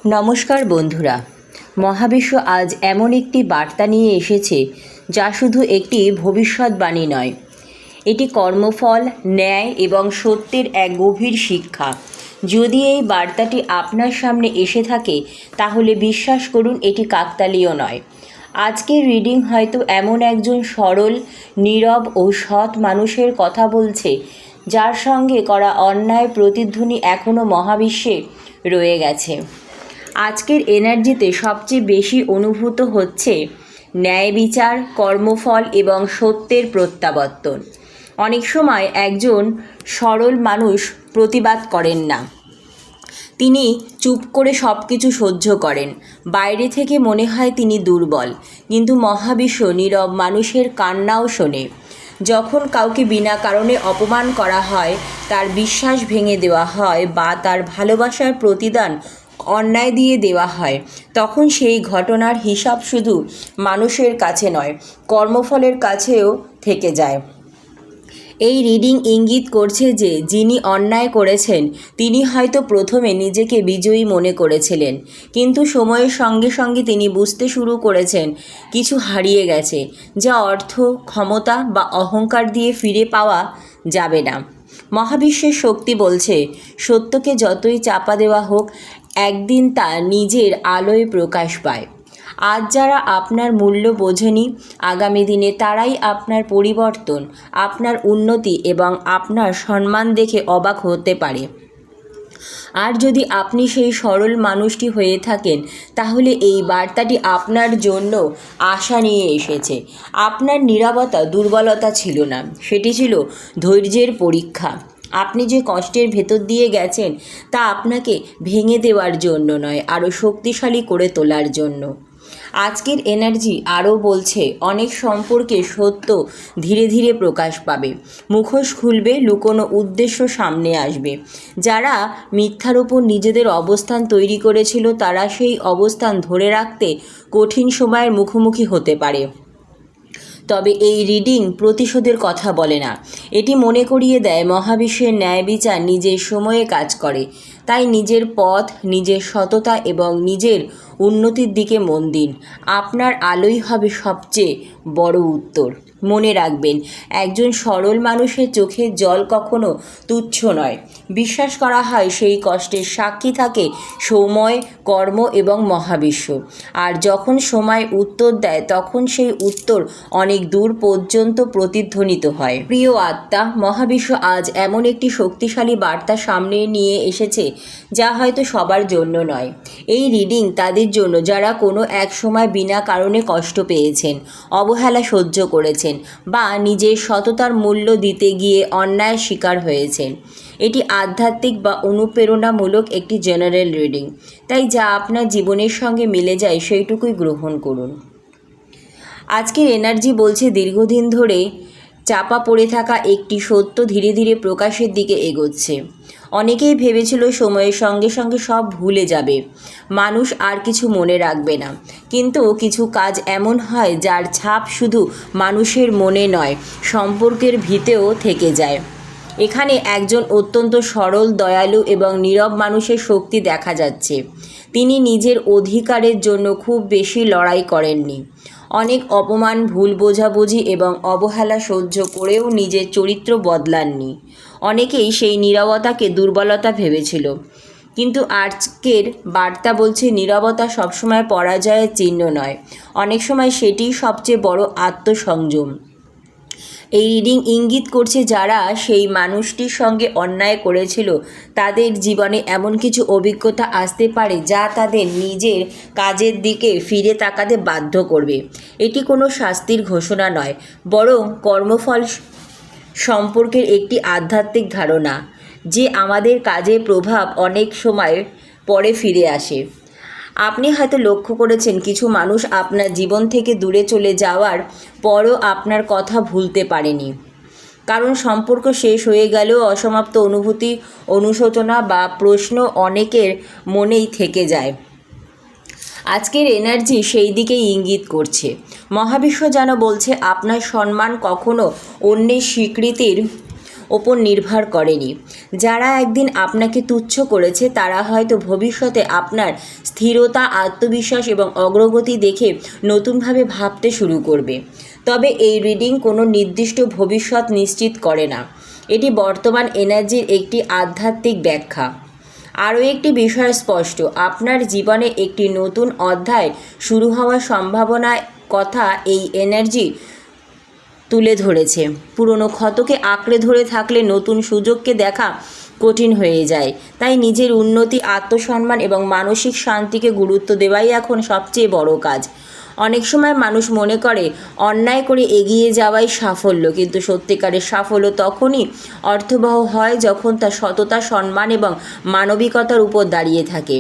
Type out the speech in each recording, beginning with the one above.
নমস্কার বন্ধুরা, মহাবিশ্ব আজ এমন একটি বার্তা নিয়ে এসেছে যা শুধু একটি ভবিষ্যৎবাণী নয়, এটি কর্মফল, ন্যায় এবং সত্যের এক গভীর শিক্ষা। যদি এই বার্তাটি আপনার সামনে এসে থাকে তাহলে বিশ্বাস করুন, এটি কাকতালীয় নয়। আজকের রিডিং হয়তো এমন একজন সরল, নীরব ও সৎ মানুষের কথা বলছে যার সঙ্গে করা অন্যায় প্রতিধ্বনি এখনও মহাবিশ্বে রয়ে গেছে। আজকের এনার্জিতে সবচেয়ে বেশি অনুভূত হচ্ছে ন্যায় বিচার, কর্মফল এবং সত্যের প্রত্যাবর্তন। অনেক সময় একজন সরল মানুষ প্রতিবাদ করেন না, তিনি চুপ করে সব কিছু সহ্য করেন। বাইরে থেকে মনে হয় তিনি দুর্বল, কিন্তু মহাবিশ্ব নীরব মানুষের কান্নাও শোনে। যখন কাউকে বিনা কারণে অপমান করা হয়, তার বিশ্বাস ভেঙে দেওয়া হয় বা তার ভালোবাসার প্রতিদান অন্যায় দিয়ে দেওয়া হয়, তখন সেই ঘটনার হিসাব শুধু মানুষের কাছে নয়, কর্মফলের কাছেও থেকে যায়। এই রিডিং ইঙ্গিত করছে যে যিনি অন্যায় করেছেন তিনি হয়তো প্রথমে নিজেকে বিজয়ী মনে করেছিলেন, কিন্তু সময়ের সঙ্গে সঙ্গে তিনি বুঝতে শুরু করেছেন কিছু হারিয়ে গেছে, যা অর্থ, ক্ষমতা বা অহংকার দিয়ে ফিরে পাওয়া যাবে না। মহাবিশ্বের শক্তি বলছে, সত্যকে যতই চাপা দেওয়া হোক, একদিন তা নিজের আলোয় প্রকাশ পায়। আজ যারা আপনার মূল্য বোঝেনি, আগামী দিনে তারাই আপনার পরিবর্তন, আপনার উন্নতি এবং আপনার সম্মান দেখে অবাক হতে পারে। আর যদি আপনি সেই সরল মানুষটি হয়ে থাকেন, তাহলে এই বার্তাটি আপনার জন্য আশা নিয়ে এসেছে। আপনার নীরবতা দুর্বলতা ছিল না, সেটি ছিল ধৈর্যের পরীক্ষা। আপনি যে কষ্টের ভেতর দিয়ে গেছেন তা আপনাকে ভেঙে দেওয়ার জন্য নয়, আরও শক্তিশালী করে তোলার জন্য। আজকের এনার্জি আরও বলছে, অনেক সম্পর্কে সত্য ধীরে ধীরে প্রকাশ পাবে, মুখোশ খুলবে, লুকোনো উদ্দেশ্য সামনে আসবে। যারা মিথ্যার ওপর নিজেদের অবস্থান তৈরি করেছিল, তারা সেই অবস্থান ধরে রাখতে কঠিন সময়ের মুখোমুখি হতে পারে। তবে এই রিডিং প্রতিশোধের কথা বলে না, এটি মনে করিয়ে দেয় মহাবিশ্বের ন্যায় বিচার নিজের সময়ে কাজ করে। তাই নিজের পথ, নিজের সততা এবং নিজের উন্নতির দিকে মন দিন। আপনার আলোই হবে সবচেয়ে বড় উত্তর। মনে রাখবেন, একজন সরল মানুষের চোখের জল কখনো তুচ্ছ নয়। বিশ্বাস করা হয় সেই কষ্টের সাক্ষী থাকে সময়, কর্ম এবং মহাবিশ্ব। আর যখন সময় উত্তর দেয়, তখন সেই উত্তর অনেক দূর পর্যন্ত প্রতিধ্বনিত হয়। প্রিয় আত্মা, মহাবিশ্ব আজ এমন একটি শক্তিশালী বার্তা সামনে নিয়ে এসেছে যা হয়তো সবার জন্য নয়। এই রিডিং তাদের জন্য যারা কোনো এক সময় বিনা কারণে কষ্ট পেয়েছেন, অবহেলা সহ্য করেছেন বা নিজের সততার মূল্য দিতে গিয়ে অন্যায়ের শিকার হয়েছেন। এটি আধ্যাত্মিক বা অনুপ্রেরণামূলক একটি জেনারেল রিডিং, তাই যা আপনার জীবনের সঙ্গে মিলে যায় সেইটুকুই গ্রহণ করুন। আজকের এনার্জি বলছে, দীর্ঘদিন ধরে চাপা পড়ে থাকা একটি সত্য ধীরে ধীরে প্রকাশের দিকে এগোচ্ছে। অনেকেই ভেবেছিল সময়ের সঙ্গে সঙ্গে সব ভুলে যাবে, মানুষ আর কিছু মনে রাখবে না, কিন্তু কিছু কাজ এমন হয় যার ছাপ শুধু মানুষের মনে নয়, সম্পর্কের ভিতেও থেকে যায়। এখানে একজন অত্যন্ত সরল, দয়ালু এবং নীরব মানুষের শক্তি দেখা যাচ্ছে। তিনি নিজের অধিকারের জন্য খুব বেশি লড়াই করেননি। অনেক অপমান, ভুল বোঝাবুঝি এবং অবহেলা সহ্য করেও নিজের চরিত্র বদলাননি। অনেকেই সেই নীরবতাকে দুর্বলতা ভেবেছিল, কিন্তু আজকের বার্তা বলছে নীরবতা সবসময় পরাজয়ের চিহ্ন নয়, অনেক সময় সেটিই সবচেয়ে বড় আত্মসংযম। এই রিডিং ইঙ্গিত করছে যারা সেই মানুষটির সঙ্গে অন্যায় করেছিল তাদের জীবনে এমন কিছু অভিজ্ঞতা আসতে পারে যা তাদের নিজের কাজের দিকে ফিরে তাকাতে বাধ্য করবে। এটি কোনো শাস্তির ঘোষণা নয়, বরং কর্মফল সম্পর্কের একটি আধ্যাত্মিক ধারণা যে আমাদের কাজের প্রভাব অনেক সময় পরে ফিরে আসে। আপনি হয়তো লক্ষ্য করেছেন কিছু মানুষ আপনার জীবন থেকে দূরে চলে যাওয়ার পরও আপনার কথা ভুলতে পারেনি, কারণ সম্পর্ক শেষ হয়ে গেলেও অসমাপ্ত অনুভূতি, অনুশোচনা বা প্রশ্ন অনেকের মনেই থেকে যায়। আজকের এনার্জি সেই দিকেই ইঙ্গিত করছে। মহাবিশ্ব যেন বলছে, আপনার সম্মান কখনো অন্যের স্বীকৃতির ওপর নির্ভর করেনি। যারা একদিন আপনাকে তুচ্ছ করেছে তারা হয়তো ভবিষ্যতে আপনার স্থিরতা, আত্মবিশ্বাস এবং অগ্রগতি দেখে নতুনভাবে ভাবতে শুরু করবে। তবে এই রিডিং কোনো নির্দিষ্ট ভবিষ্যৎ নিশ্চিত করে না, এটি বর্তমান এনার্জির একটি আধ্যাত্মিক ব্যাখ্যা। আরও একটি বিষয় স্পষ্ট, আপনার জীবনে একটি নতুন অধ্যায় শুরু হওয়ার সম্ভাবনার কথা এই এনার্জি তুলে ধরেছে। পুরনো ক্ষতকে আঁকড়ে ধরে থাকলে নতুন সুযোগকে দেখা কঠিন হয়ে যায়। তাই নিজের উন্নতি, আত্মসম্মান এবং মানসিক শান্তিকে গুরুত্ব দেওয়াই এখন সবচেয়ে বড় কাজ। অনেক সময় মানুষ মনে করে অন্যায় করে এগিয়ে যাওয়াই সাফল্য, কিন্তু সত্যিকারের সাফল্য তখনই অর্থবহ হয় যখন তা সততা, সম্মান এবং মানবিকতার উপর দাঁড়িয়ে থাকে।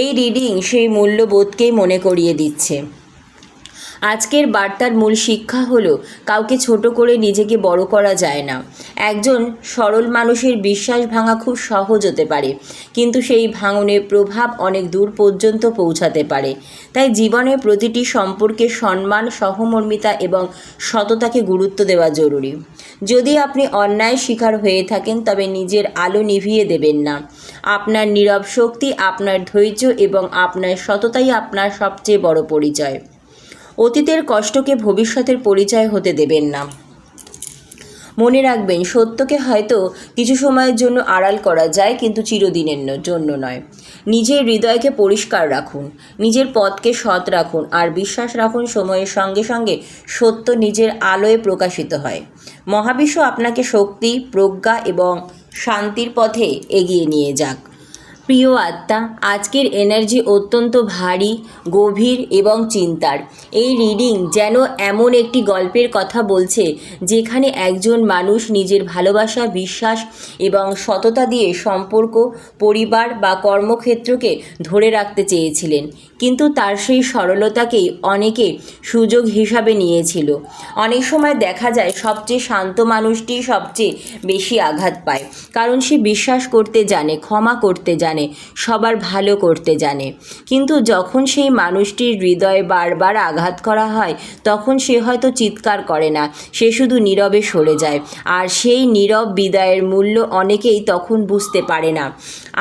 এই রিডিং সেই মূল্যবোধকেই মনে করিয়ে দিচ্ছে। আজকের বার্তার মূল শিক্ষা হলো, কাউকে ছোট করে নিজেকে বড় করা যায় না। একজন সরল মানুষের বিশ্বাস ভাঙা খুব সহজ হতে পারে, কিন্তু সেই ভাঙনের প্রভাব অনেক দূর পর্যন্ত পৌঁছাতে পারে। তাই জীবনের প্রতিটি সম্পর্কে সম্মান, সহমর্মিতা এবং সততাকে গুরুত্ব দেওয়া জরুরি। যদি আপনি অন্যায়ের শিকার হয়ে থাকেন তবে নিজের আলো নিভিয়ে দেবেন না। আপনার নীরব শক্তি, আপনার ধৈর্য এবং আপনার সততাই আপনার সবচেয়ে বড় পরিচয়। অতীতের কষ্টকে ভবিষ্যতের পরিচয় হতে দেবেন না। মনে রাখবেন, সত্যকে হয়তো কিছু সময়ের জন্য আড়াল করা যায়, কিন্তু চিরদিনের জন্য নয়। নিজের হৃদয়কে পরিষ্কার রাখুন, নিজের পথকে সৎ রাখুন, আর বিশ্বাস রাখুন সময়ের সঙ্গে সঙ্গে সত্য নিজের আলোয় প্রকাশিত হয়। মহাবিশ্ব আপনাকে শক্তি, প্রজ্ঞা এবং শান্তির পথে এগিয়ে নিয়ে যাক। প্রিয় আত্মা, আজকের এনার্জি অত্যন্ত ভারী, গভীর এবং চিন্তার। এই রিডিং যেন এমন একটি গল্পের কথা বলছে যেখানে একজন মানুষ নিজের ভালোবাসা, বিশ্বাস এবং সততা দিয়ে সম্পর্ক, পরিবার বা কর্মক্ষেত্রকে ধরে রাখতে চেয়েছিলেন, কিন্তু তার সেই সরলতাকেই অনেকে সুযোগ হিসাবে নিয়েছিল। অনেক সময় দেখা যায় সবচেয়ে শান্ত মানুষটি সবচেয়ে বেশি আঘাত পায়, কারণ সে বিশ্বাস করতে জানে, ক্ষমা করতে জানে, সবার ভালো করতে জানে। কিন্তু যখন সেই মানুষটির হৃদয় বারবার আঘাত করা হয় তখন সে হয়তো চিৎকার করে না, সে শুধু নীরবে সরে যায়। আর সেই নীরব বিদায়ের মূল্য অনেকেই তখন বুঝতে পারে না।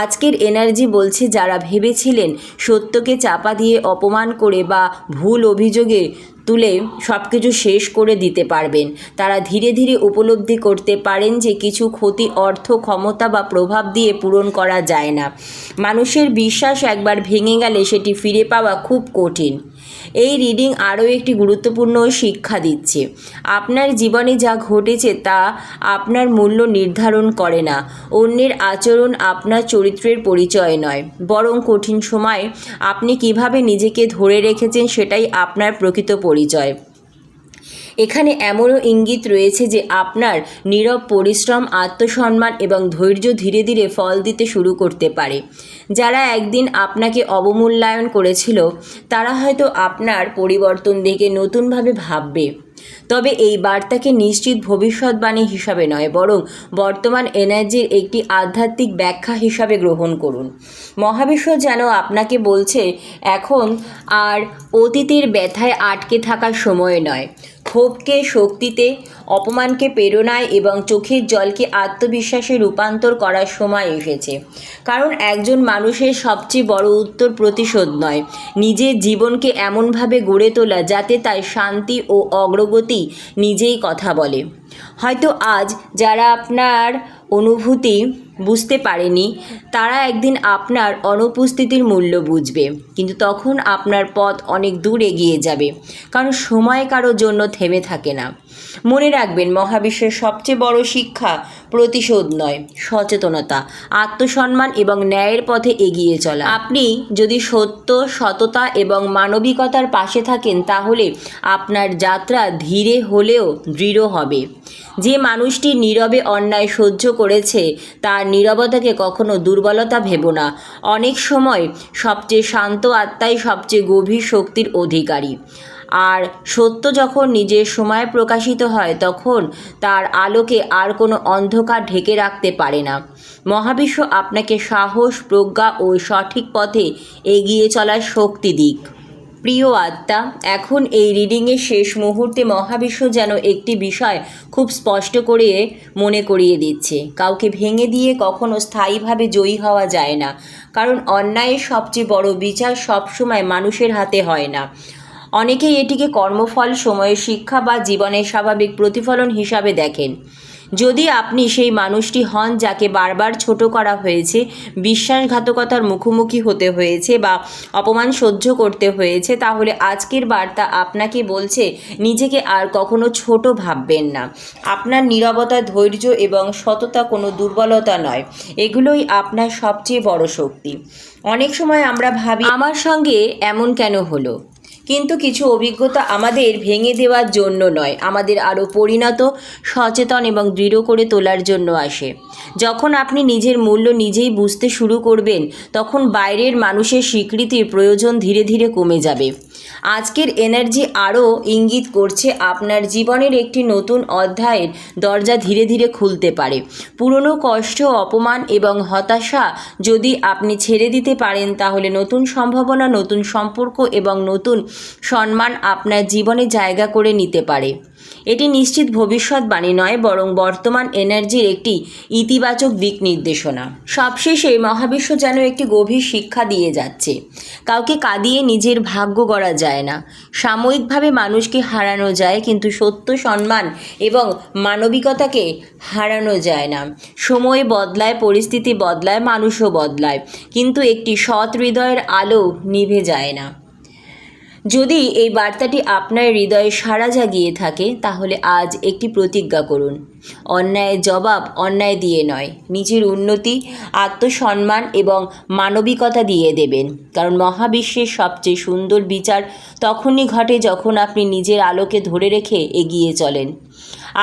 আজকের এনার্জি বলছে, যারা ভেবেছিলেন সত্যকে চাপা দিয়ে, অপমান করে বা ভুল অভিযোগে তুলে সব কিছু শেষ করে দিতে পারবেন, তারা ধীরে ধীরে উপলব্ধি করতে পারেন যে কিছু ক্ষতি অর্থ, ক্ষমতা বা প্রভাব দিয়ে পূরণ করা যায় না। মানুষের বিশ্বাস একবার ভেঙে গেলে সেটি ফিরে পাওয়া খুব কঠিন। এই রিডিং আরও একটি গুরুত্বপূর্ণ শিক্ষা দিচ্ছে। আপনার জীবনে যা ঘটেছে তা আপনার মূল্য নির্ধারণ করে না। অন্যের আচরণ আপনার চরিত্রের পরিচয় নয়, বরং কঠিন সময়ে আপনি কিভাবে নিজেকে ধরে রেখেছেন সেটাই আপনার প্রকৃত পরিচয়। এখানে এমনও ইঙ্গিত রয়েছে যে আপনার নীরব পরিশ্রম, আত্মসম্মান এবং ধৈর্য ধীরে ধীরে ফল দিতে শুরু করতে পারে। যারা একদিন আপনাকে অবমূল্যায়ন করেছিল তারা হয়তো আপনার পরিবর্তন দেখে নতুনভাবে ভাববে। তবে এই বার্তাকে নিশ্চিত ভবিষ্যৎবাণী হিসাবে নয়, বরং বর্তমান এনার্জির একটি আধ্যাত্মিক ব্যাখ্যা হিসাবে গ্রহণ করুন। মহাবিশ্ব যেন আপনাকে বলছে, এখন আর অতীতের ব্যথায় আটকে থাকার সময় নয়। ক্ষোভকে শক্তিতে, অপমানকে প্রেরণায় এবং চোখের জলকে আত্মবিশ্বাসে রূপান্তর করার সময় এসেছে। কারণ একজন মানুষের সবচেয়ে বড় উত্তর প্রতিশোধ নয়, নিজের জীবনকে এমনভাবে গড়ে তোলা যাতে তার শান্তি ও অগ্রগতি নিজেই কথা বলে। হয়তো আজ যারা আপনার অনুভূতি বুঝতে পারেনি তারা একদিন আপনার অনুপস্থিতির মূল্য বুঝবে, কিন্তু তখন আপনার পথ অনেক দূর এগিয়ে যাবে, কারণ সময় কারোর জন্য থেমে থাকে না। মনে রাখবেন, মহাবিশ্বের সবচেয়ে বড় শিক্ষা প্রতিশোধ নয়, সচেতনতা, আত্মসম্মান এবং ন্যায়ের পথে এগিয়ে চলা। আপনি যদি সত্য, সততা এবং মানবিকতার পাশে থাকেন তাহলে আপনার যাত্রা ধীরে হলেও দৃঢ় হবে। যে মানুষটি নীরবে অন্যায় সহ্য করেছে তার নীরবতাকে কখনো দুর্বলতা ভেবো না। অনেক সময় সবচেয়ে শান্ত আত্মাই সবচেয়ে গভীর শক্তির অধিকারী। আর সত্য যখন নিজের সময় প্রকাশিত হয় তখন তার আলোকে আর কোনো অন্ধকার ঢেকে রাখতে পারে না। মহাবিশ্ব আপনাকে সাহস, প্রজ্ঞা ও সঠিক পথে এগিয়ে চলার শক্তি দিক। প্রিয় আত্মা, এখন এই রিডিংয়ের শেষ মুহূর্তে মহাবিশ্ব যেন একটি বিষয় খুব স্পষ্ট করে মনে করিয়ে দিচ্ছে। কাউকে ভেঙে দিয়ে কখনো স্থায়ীভাবে জয়ী হওয়া যায় না, কারণ অন্যায়ের সবচেয়ে বড় বিচার সবসময় মানুষের হাতে হয় না। অনেকেই এটিকে কর্মফল, সময়ের শিক্ষা বা জীবনের স্বাভাবিক প্রতিফলন হিসাবে দেখেন। যদি আপনি সেই মানুষটি হন যাকে বারবার ছোট করা হয়েছে, বিশ্বাসঘাতকতার মুখোমুখি হতে হয়েছে বা অপমান সহ্য করতে হয়েছে, তাহলে আজকের বার্তা আপনাকে বলছে নিজেকে আর কখনো ছোট ভাববেন না। আপনার নীরবতা, ধৈর্য এবং সততা কোনো দুর্বলতা নয়, এগুলোই আপনার সবচেয়ে বড় শক্তি। অনেক সময় আমরা ভাবি, আমার সঙ্গে এমন কেন হলো? কিন্তু কিছু অভিজ্ঞতা আমাদের ভেঙে দেওয়ার জন্য নয়, আমাদের আরও পরিণত, সচেতন এবং দৃঢ় করে তোলার জন্য আসে। যখন আপনি নিজের মূল্য নিজেই বুঝতে শুরু করবেন, তখন বাইরের মানুষের স্বীকৃতির প্রয়োজন ধীরে ধীরে কমে যাবে। আজকের এনার্জি আরও ইঙ্গিত করছে আপনার জীবনের একটি নতুন অধ্যায়ের দরজা ধীরে ধীরে খুলতে পারে। পুরনো কষ্ট, অপমান এবং হতাশা যদি আপনি ছেড়ে দিতে পারেন, তাহলে নতুন সম্ভাবনা, নতুন সম্পর্ক এবং নতুন সম্মান আপনার জীবনে জায়গা করে নিতে পারে। এটি নিশ্চিত ভবিষ্যৎবাণী নয়, বরং বর্তমান এনার্জির একটি ইতিবাচক দিক নির্দেশনা। সবশেষে মহাবিশ্ব যেন একটি গভীর শিক্ষা দিয়ে যাচ্ছে। কাউকে কাঁদিয়ে নিজের ভাগ্য গড়া যায় না। সাময়িকভাবে মানুষকে হারানো যায়, কিন্তু সত্য, সম্মান এবং মানবিকতাকে হারানো যায় না। সময় বদলায়, পরিস্থিতি বদলায়, মানুষও বদলায়, কিন্তু একটি সৎ হৃদয়ের আলো নিভে যায় না। যদি এই বার্তাটি আপনার হৃদয়ে সাড়া জাগিয়ে থাকে, তাহলে আজ একটি প্রতিজ্ঞা করুন। অন্যায়ের জবাব অন্যায় দিয়ে নয়, নিজের উন্নতি, আত্মসম্মান এবং মানবিকতা দিয়ে দেবেন। কারণ মহাবিশ্বের সবচেয়ে সুন্দর বিচার তখনই ঘটে যখন আপনি নিজের আলোকে ধরে রেখে এগিয়ে চলেন।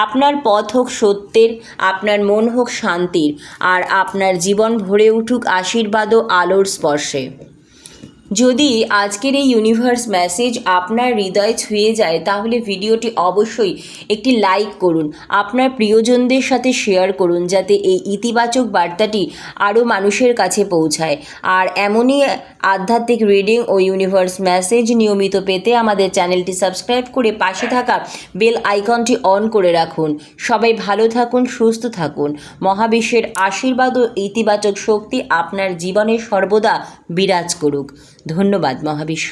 আপনার পথ হোক সত্যের, আপনার মন হোক শান্তির, আর আপনার জীবন ভরে উঠুক আশীর্বাদ ও আলোর স্পর্শে। যদি আজকের এই ইউনিভার্স মেসেজ আপনার হৃদয় ছুঁয়ে যায়, তাহলে ভিডিওটি অবশ্যই একটি লাইক করুন, আপনার প্রিয়জনদের সাথে শেয়ার করুন, যাতে এই ইতিবাচক বার্তাটি আরও মানুষের কাছে পৌঁছায়। আর এমনই আধ্যাত্মিক রিডিং ও ইউনিভার্স মেসেজ নিয়মিত পেতে আমাদের চ্যানেলটি সাবস্ক্রাইব করে পাশে থাকা বেল আইকনটি অন করে রাখুন। সবাই ভালো থাকুন, সুস্থ থাকুন। মহাবিশ্বের আশীর্বাদ ও ইতিবাচক শক্তি আপনার জীবনে সর্বদা বিরাজ করুক। ধন্যবাদ মহাবিশ্ব।